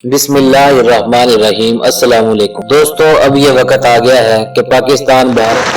बिस्मिल्लाहिर्रहमानिर्रहीम। अस्सलाम वालेकुम दोस्तों, अब ये वक्त आ गया है कि पाकिस्तान भारत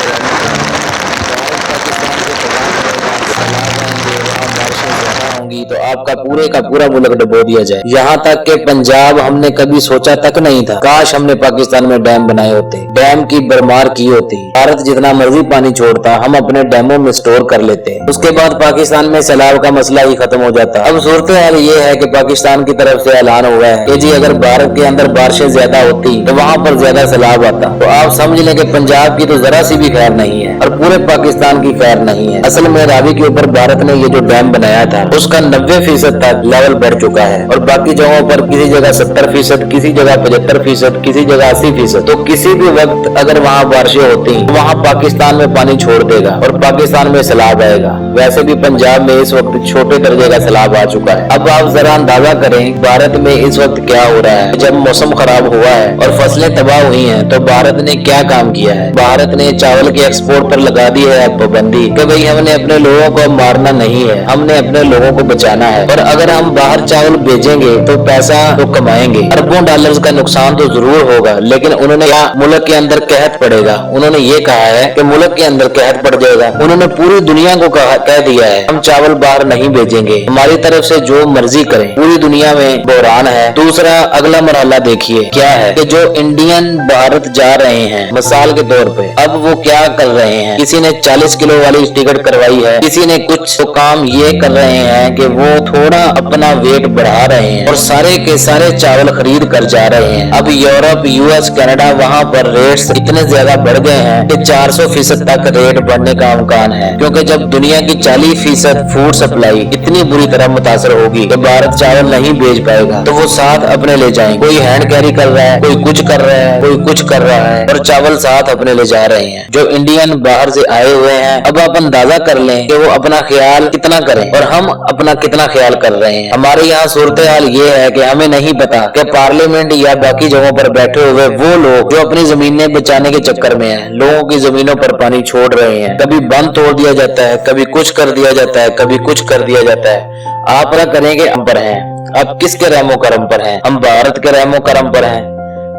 तो आपका पूरे का पूरा मुल्क डुबो दिया जाए। यहाँ तक कि पंजाब हमने कभी सोचा तक नहीं था। काश हमने पाकिस्तान में डैम बनाए होते, डैम की भरमार की होती। भारत जितना मर्जी पानी छोड़ता, हम अपने डैमों में स्टोर कर लेते। उसके बाद पाकिस्तान में सैलाब का मसला ही खत्म हो जाता। अब सूरत हाल ये है कि पाकिस्तान की तरफ से ऐलान हुआ है कि जी अगर भारत के अंदर बारिशें ज्यादा होती तो वहाँ पर ज्यादा सैलाब आता। तो आप समझ लें कि पंजाब की तो जरा सी भी खैर नहीं है और पूरे पाकिस्तान की खैर नहीं है। असल में रावी के ऊपर भारत ने ये जो डैम बनाया था उसका 90% तक लेवल बढ़ चुका है और बाकी जगहों पर किसी जगह 70%, किसी जगह 75%, किसी जगह 80%। तो किसी भी वक्त अगर वहाँ बारिशें होती तो वहाँ पाकिस्तान में पानी छोड़ देगा और पाकिस्तान में सैलाब आएगा। वैसे भी पंजाब में इस वक्त छोटे दर्जे का सैलाब आ चुका है। अब आप जरा अंदाजा करें भारत में इस वक्त क्या हो रहा है। जब मौसम खराब हुआ है और फसलें तबाह हुई हैं तो भारत ने क्या काम किया है। भारत ने चावल के एक्सपोर्ट पर लगा दी है पाबंदी कि भाई हमने अपने लोगों को मारना नहीं है, हमने अपने लोगों को बचाना है। और अगर हम बाहर चावल भेजेंगे तो पैसा तो कमाएंगे, अरबों डॉलर्स का नुकसान तो जरूर होगा, लेकिन उन्होंने यहाँ मुल्क के अंदर कहत पड़ेगा। उन्होंने ये कहा है कि मुल्क के अंदर कहत पड़ जाएगा। उन्होंने पूरी दुनिया को कह दिया है हम चावल बाहर नहीं भेजेंगे, हमारी तरफ से जो मर्जी करें। पूरी दुनिया में बहरान है। दूसरा अगला मरहला देखिए क्या है कि जो इंडियन भारत जा रहे हैं मिसाल के तौर पे, अब वो क्या कर रहे हैं। किसी ने 40 किलो वाली टिकट करवाई है, किसी ने कुछ तो काम ये कर रहे हैं कि वो थोड़ा अपना वेट बढ़ा रहे हैं और सारे के सारे चावल खरीद कर जा रहे हैं। अब यूरोप, यूएस, कनाडा वहाँ पर रेट्स इतने ज्यादा बढ़ गए हैं कि 400% तक रेट बढ़ने का इम्कान है, क्योंकि जब दुनिया की 40% फूड सप्लाई इतनी बुरी तरह मुतासर होगी कि भारत चावल नहीं भेज पाएगा तो वो साथ अपने ले जाएंगे। कोई हैंड कैरी कर रहा है, कोई कुछ कर रहा है, कोई कुछ कर रहा है और चावल साथ अपने ले जा रहे हैं। जो इंडियन बाहर से आए हुए हैं, अब आप अंदाजा कर लें कि वो अपना ख्याल कितना करें और हम अपना कितना ख्याल कर रहे हैं। हमारे यहाँ सूरत हाल ये है कि हमें नहीं पता कि पार्लियामेंट या बाकी जगहों पर बैठे हुए वो लोग जो अपनी जमीनें बचाने के चक्कर में हैं, लोगों की जमीनों पर पानी छोड़ रहे हैं। कभी बंद तोड़ दिया जाता है, कभी कुछ कर दिया जाता है, कभी कुछ कर दिया जाता है। आप ना करेंगे हम पर हैं। आप किसके रहमो करम पर हैं? हम भारत के रहमो करम पर हैं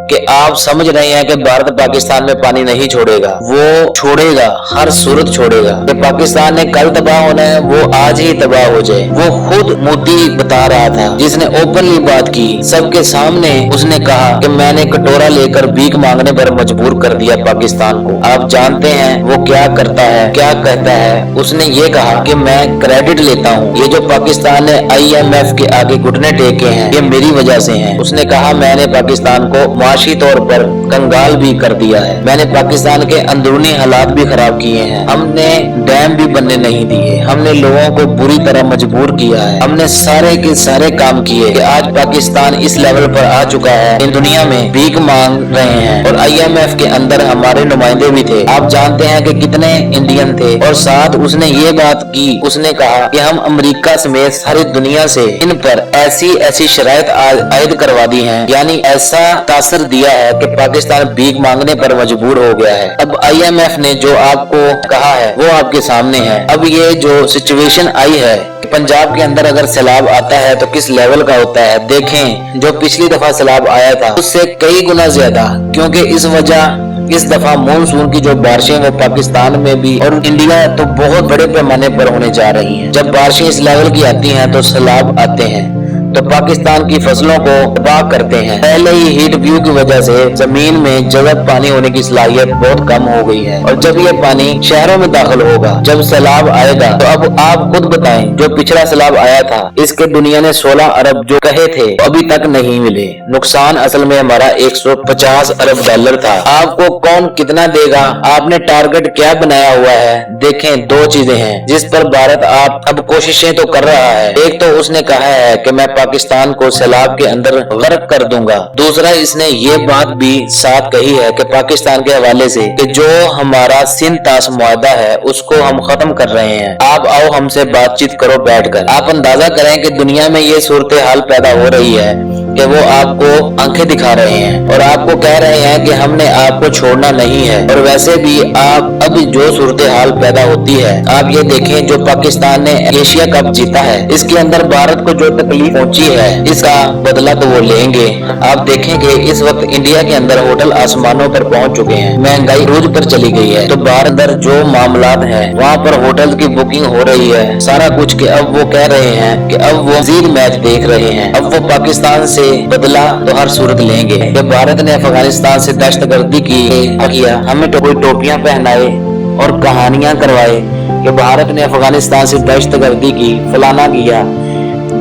कि आप समझ रहे हैं कि भारत पाकिस्तान में पानी नहीं छोड़ेगा, वो छोड़ेगा, हर सूरत छोड़ेगा। कि पाकिस्तान ने कल तबाह होना है, वो आज ही तबाह हो जाए। वो खुद मोदी बता रहा था, जिसने ओपनली बात की सबके सामने। उसने कहा कि मैंने कटोरा लेकर भीख मांगने पर मजबूर कर दिया पाकिस्तान को। आप जानते हैं वो क्या करता है, क्या कहता है। उसने ये कहा कि मैं क्रेडिट लेता हूँ, ये जो पाकिस्तान ने IMF के आगे घुटने टेके हैं ये मेरी वजह से है। उसने कहा मैंने पाकिस्तान को माशी तौर पर कंगाल भी कर दिया है, मैंने पाकिस्तान के अंदरूनी हालात भी खराब किए हैं, हमने डैम भी बनने नहीं दिए, हमने लोगों को बुरी तरह मजबूर किया है, हमने सारे के सारे काम किए कि आज पाकिस्तान इस लेवल पर आ चुका है इन दुनिया में भीख मांग रहे हैं। और IMF के अंदर हमारे नुमाइंदे भी थे। आप जानते हैं कि कितने इंडियन थे। और साथ उसने ये बात की, उसने कहा कि हम अमेरिका समेत सारी दुनिया से इन पर ऐसी ऐसी शराइत आयद करवा दी है, यानी ऐसा तासर दिया है कि पाकिस्तान भीख मांगने पर मजबूर हो गया है। अब IMF ने जो आपको कहा है वो आपके सामने है। अब ये जो सिचुएशन आई है कि पंजाब के अंदर अगर सैलाब आता है तो किस लेवल का होता है। देखें जो पिछली दफा सैलाब आया था उससे कई गुना ज्यादा, क्योंकि इस वजह इस दफा मानसून की जो बारिशें वो पाकिस्तान में भी और इंडिया तो बहुत बड़े पैमाने पर होने जा रही हैं। जब बारिशें इस लेवल की आती हैं तो सैलाब आते हैं तो पाकिस्तान की फसलों को तबाह करते हैं। पहले ही हीट व्यू की वजह से जमीन में जगह पानी होने की सलाहियत बहुत कम हो गई है और जब ये पानी शहरों में दाखिल होगा, जब सैलाब आएगा तो अब आप खुद बताएं जो पिछला सैलाब आया था इसके दुनिया ने 16 अरब जो कहे थे अभी तक नहीं मिले। नुकसान असल में हमारा 150 अरब डॉलर था। आपको कौन कितना देगा, आपने टारगेट क्या बनाया हुआ है। देखें दो चीजें हैं जिस पर भारत आप अब कोशिशें तो कर रहा है। एक तो उसने कहा है कि मैं पाकिस्तान को सैलाब के अंदर गर्क कर दूंगा। दूसरा इसने ये बात भी साथ कही है कि पाकिस्तान के हवाले से कि जो हमारा सिंध ताश मुआहदा है उसको हम खत्म कर रहे हैं, आप आओ हमसे बातचीत करो बैठकर। आप अंदाजा करें कि दुनिया में ये सूरत हाल पैदा हो रही है कि वो आपको आंखें दिखा रहे हैं और आपको कह रहे हैं कि हमने आपको छोड़ना नहीं है। और वैसे भी आप अब जो सूरत हाल पैदा होती है, आप ये देखें जो पाकिस्तान ने एशिया कप जीता है, इसके अंदर भारत को जो तकलीफ पहुंची है, इसका बदला तो वो लेंगे। आप देखेंगे इस वक्त इंडिया के अंदर होटल आसमानों पर पहुंच चुके हैं, महंगाई रोज पर चली गई है। तो भारत अंदर जो मामलात है वहाँ पर होटल की बुकिंग हो रही है, सारा कुछ के अब वो कह रहे हैं कि अब वो मजीद मैच देख रहे हैं, अब वो पाकिस्तान से बदला तो हर सूरत लेंगे। जब भारत ने अफगानिस्तान से दहशतगर्दी की किया, हमें तो कोई टोपियां पहनाए और कहानियां करवाए कि भारत ने अफगानिस्तान से दहशतगर्दी की, फलाना किया,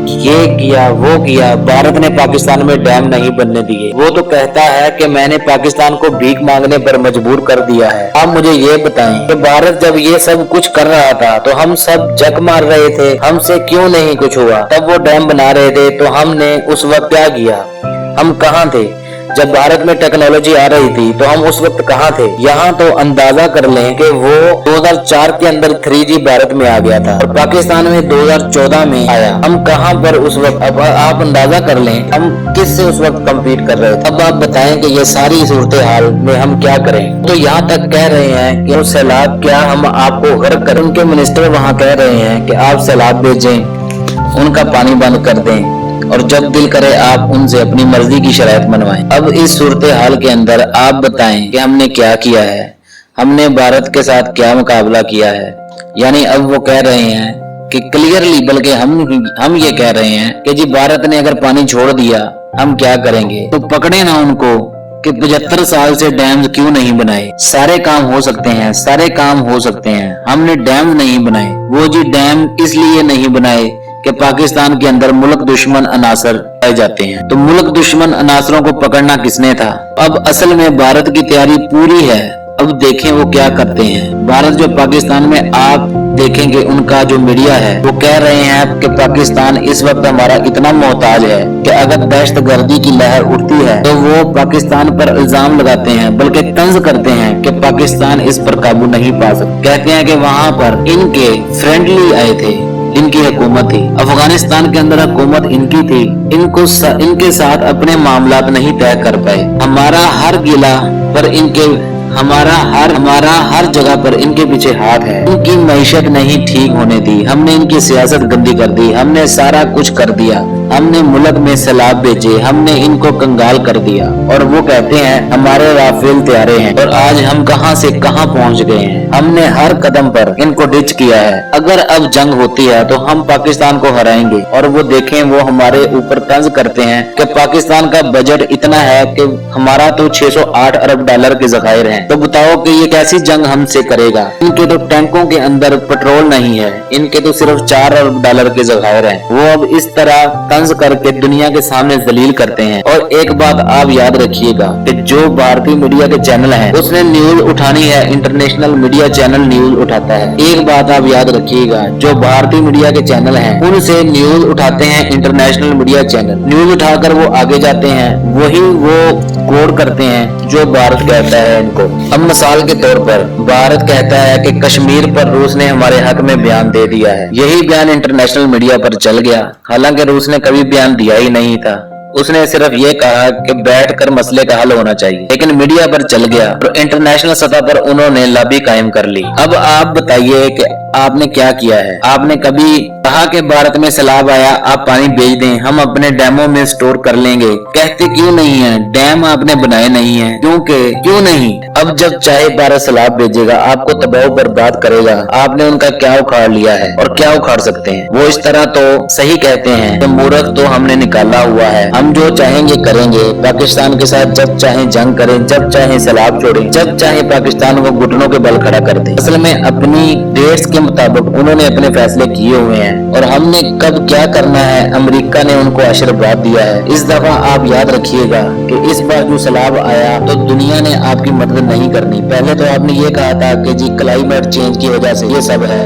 ये किया, वो किया। भारत ने पाकिस्तान में डैम नहीं बनने दिए। वो तो कहता है कि मैंने पाकिस्तान को भीख मांगने पर मजबूर कर दिया है। आप मुझे ये बताएं कि भारत जब ये सब कुछ कर रहा था तो हम सब जग मार रहे थे, हमसे क्यों नहीं कुछ हुआ? तब वो डैम बना रहे थे तो हमने उस वक्त क्या किया? हम कहाँ थे? जब भारत में टेक्नोलॉजी आ रही थी तो हम उस वक्त कहाँ थे? यहाँ तो अंदाजा कर लें कि वो 2004 के अंदर 3G भारत में आ गया था और पाकिस्तान में 2014 में आया। हम कहाँ पर उस वक्त? अब आप अंदाजा कर लें हम किससे उस वक्त कम्पीट कर रहे थे। अब आप बताएं कि ये सारी सूरत हाल में हम क्या करें? तो यहाँ तक कह रहे हैं कि सैलाब क्या हम आपको गर्क करें। उनके मिनिस्टर वहाँ कह रहे हैं कि आप सैलाब भेजें, उनका पानी बंद कर दें और जब दिल करे आप उनसे अपनी मर्जी की शरायत मनवाएं। अब इस सूरत हाल के अंदर आप बताएं कि हमने क्या किया है, हमने भारत के साथ क्या मुकाबला किया है। यानी अब वो कह रहे हैं कि क्लियरली, बल्कि हम ये कह रहे हैं कि जी भारत ने अगर पानी छोड़ दिया हम क्या करेंगे? तो पकड़े ना उनको कि 75 साल से डैम क्यों नहीं बनाए। सारे काम हो सकते हैं, सारे काम हो सकते हैं, हमने डैम नहीं बनाए। वो जी डैम इसलिए नहीं बनाए कि पाकिस्तान के अंदर मुल्क दुश्मन अनासर पाए जाते हैं। तो मुल्क दुश्मन अनासरों को पकड़ना किसने था? अब असल में भारत की तैयारी पूरी है। अब देखें वो क्या करते हैं। भारत जो पाकिस्तान में, आप देखेंगे उनका जो मीडिया है वो कह रहे हैं कि पाकिस्तान इस वक्त हमारा इतना मोहताज है कि अगर दहशतगर्दी की लहर उठती है तो वो पाकिस्तान पर इल्जाम लगाते हैं, बल्कि तंज करते हैं कि पाकिस्तान इस पर काबू नहीं पा सकता। कहते हैं कि वहाँ पर इनके फ्रेंडली आए थे, इनकी हुकूमत थी, अफगानिस्तान के अंदर हुकूमत इनकी थी, इनके साथ अपने मामलात नहीं तय कर पाए। हमारा हर गिला पर इनके, हमारा हर जगह पर इनके पीछे हाथ है। इनकी मईशत नहीं ठीक होने दी, हमने इनकी सियासत गंदी कर दी, हमने सारा कुछ कर दिया, हमने मुल्क में सैलाब भेजे, हमने इनको कंगाल कर दिया। और वो कहते हैं हमारे राफेल तैयारे हैं। और आज हम कहां से कहां पहुंच गए हैं। हमने हर कदम पर इनको डिच किया है। अगर अब जंग होती है तो हम पाकिस्तान को हराएंगे। और वो देखें वो हमारे ऊपर तंज करते हैं कि पाकिस्तान का बजट इतना है कि हमारा तो 608 अरब डॉलर के ज़खायर हैं। तो बताओ कि ये कैसी जंग हमसे करेगा। इनके तो टैंकों के अंदर पेट्रोल नहीं है, इनके तो सिर्फ 4 अरब डॉलर के ज़खायर हैं। वो अब इस तरह तंज करके दुनिया के सामने जलील करते हैं। और एक बात आप याद रखिएगा कि जो भारतीय मीडिया के चैनल हैं उसने न्यूज उठानी है, इंटरनेशनल मीडिया चैनल न्यूज उठाता है। एक बात आप याद रखिएगा, जो भारतीय मीडिया के चैनल हैं उनसे न्यूज उठाते हैं इंटरनेशनल मीडिया चैनल। न्यूज उठाकर वो आगे जाते हैं, वही वो कोड करते हैं जो भारत कहता है इनको। अब मिसाल के तौर पर भारत कहता है कि कश्मीर पर रूस ने हमारे हक में बयान दे दिया है। यही बयान इंटरनेशनल मीडिया पर चल गया, हालांकि रूस ने कभी बयान दिया ही नहीं था। उसने सिर्फ ये कहा कि बैठकर मसले का हल होना चाहिए, लेकिन मीडिया पर चल गया और इंटरनेशनल सतह पर उन्होंने लॉबी कायम कर ली। अब आप बताइए कि आपने क्या किया है। आपने कभी कहा कि भारत में सैलाब आया, आप पानी भेज दें, हम अपने डैमों में स्टोर कर लेंगे? कहते क्यों नहीं है? डैम आपने बनाए नहीं है, क्यों नहीं? अब जब चाहे भारत सैलाब भेजेगा, आपको तबाह बर्बाद करेगा। आपने उनका क्या उखाड़ लिया है और क्या उखाड़ सकते हैं? वो इस तरह तो सही कहते हैं कि मूर्ख तो हमने निकाला हुआ है, हम जो चाहेंगे करेंगे। पाकिस्तान के साथ जब चाहे जंग करें, जब चाहे सैलाब छोड़ें, जब चाहे पाकिस्तान को घुटनों के बल खड़ा कर दें। असल में अपनी डेट्स के मुताबिक उन्होंने अपने फैसले किए हुए हैं और हमने कब क्या करना है अमेरिका ने उनको आशीर्वाद दिया है। इस दफा आप याद रखिएगा कि इस बार जो सैलाब आया तो दुनिया ने आपकी मदद नहीं करनी। पहले तो आपने ये कहा था कि जी क्लाइमेट चेंज की वजह से ये सब है।